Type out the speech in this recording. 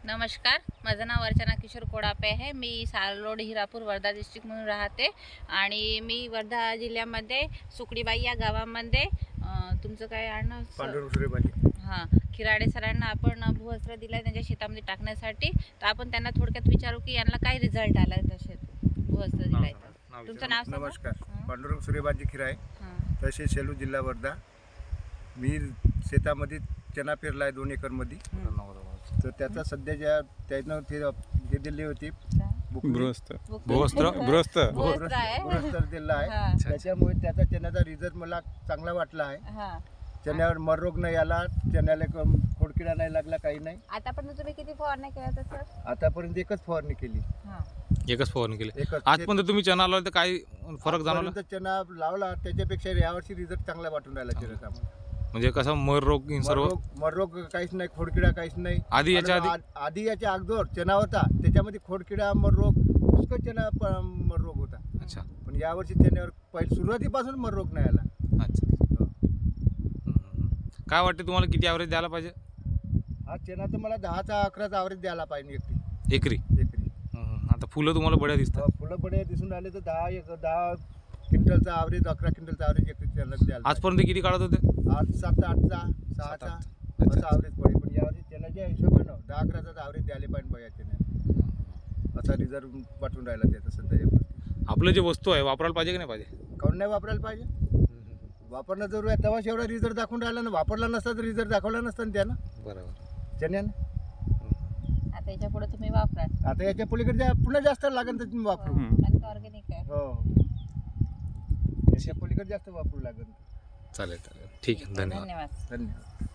नमस्कार, माझं नाव अर्चना किशोर कोडापे आहे। मी सारोड हिरापूर वर्धा डिस्ट्रिक्ट म्हणून राहते आणि मी वर्धा जिल्ह्यामध्ये सुकडीबाई या गावामध्ये तुमचं काय आडनाव? पांडुरंग सुरेबाजी। हां, खिराडे सरांना आपण भूवस्त्र दिलं त्यांच्या शेतामध्ये टाकण्यासाठी। तर आपण त्यांना थोडक्यात विचारू की यांना काय रिझल्ट आला तसे भूवस्त्र दिलाय तर। तुमचं नाव सांगा? नमस्कार, पांडुरंग सुरेबाजी खिराय, तहसील सेलू, जिल्हा वर्धा। मी शेतामध्ये चना पेरलाय 2 एकरमध्ये। तर त्याचा सध्या त्यानं ते दिली होती भूवस्त्र दिला आहे। त्याच्यामुळे त्याचा चण्याचा रिझल्ट मला चांगला वाटला आहे। चण्यावर मर रोग नाही आला, चण्याला खोडकिडा नाही लागला, काही नाही। आतापर्यंत तुम्ही किती फवारणी केल्या सर? आतापर्यंत एकच फवारणी केली। एकच फवारणी केली। आजपर्यंत तुम्ही चना लावला तर काय फरक जाणवला? चना लावला त्याच्यापेक्षा यावर्षी रिझल्ट चांगला वाटून राहिला चण्याचा आम्हाला। म्हणजे कसं मर रोग सर्व मर रोग काहीच नाही, खोडकिडा काहीच नाही। आधी याच्या अगोदर चना होता, त्याच्यामध्ये खोडकिडा मर रोग पुष्कळ चना मर रोग होता। अच्छा, पण यावर्षी चण्यावर पहिले सुरुवातीपासून मर रोग नाही आला। अच्छा। काय वाटते तुम्हाला किती ॲव्हरेज द्यायला पाहिजे? हा चना तर मला 10चा 11चा ॲव्हरेज द्यायला पाहिजे एकरी। आता फुलं तुम्हाला बड्या दिसतात? फुलं बड्या दिसून राहिले तर 10 क्विंटलचा ॲव्हरेज, 11 क्विंटलचा ॲव्हरेज एकरी चना द्यायला। आजपर्यंत किती काढत होते? 8, 7, 8चा, 6चा असं ॲव्हरेज पडेल। पण यावर्षी चण्याच्या हिशोबानं 10-11चा ॲव्हरेज द्यायला पाहिजे बघा चण्याला। असा रिझल्ट वाटून राहिला त्याचा सध्या। आपलं जे वस्तू आहे वापरायला पाहिजे की नाही पाहिजे? काऊन नाही वापरायला पाहिजे? वापरणं जरूर आहे, तेव्हाच एवढा रिझल्ट दाखवून राहिला ना। वापरला नसता तर रिझल्ट दाखवला नसता ना त्यानं, बरोबर चण्यानं। आता याच्या पुढे तुम्ही वापरा। आता याच्या पलीकडे पुन्हा जास्त लागेल तर तुम्ही वापरू। कारण ऑर्गॅनिक आहे। हो, याच्या पलीकडे जास्त वापरू लागेल। चालेल, ठीक आहे, धन्यवाद। धन्यवाद। धन्यवाद।